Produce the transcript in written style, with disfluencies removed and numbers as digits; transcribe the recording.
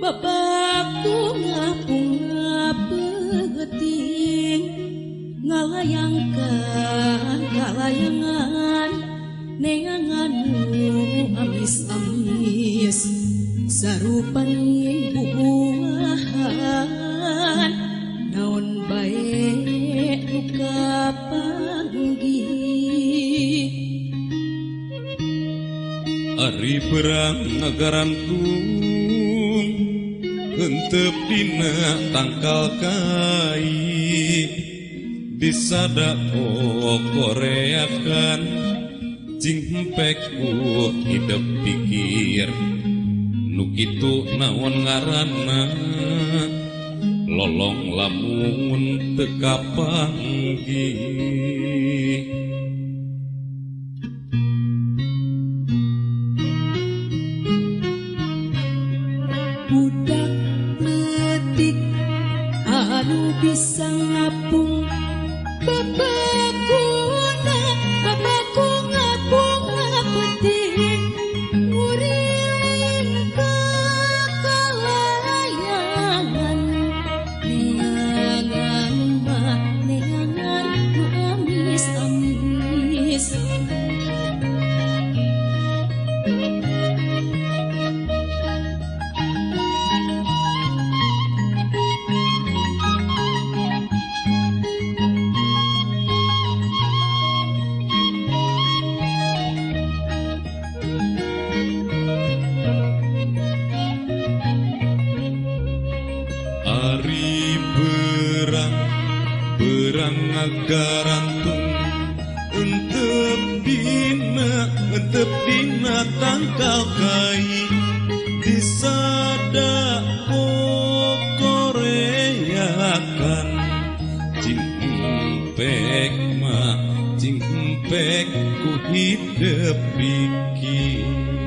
Bapakku ngapunga pegeting ngalayangkan kalayangan neanganmu amis-amis sarupaning bubuahan naon bae nu kapanggih Ari perang ngagarantung henteu dina tangkal kai disadako koreakan cing hempek ku hidup pikir nu kitu naon ngaranna lolong lamun teu kapanggih budak letik anu bisa ngapung bapakku ngapung ngapeting nguring ka kalayangan neangan mah neangan nu amis-amis Ari berang ngagarantung entep dina tangkal kai disadako koreakan cing empek ku hidup pikir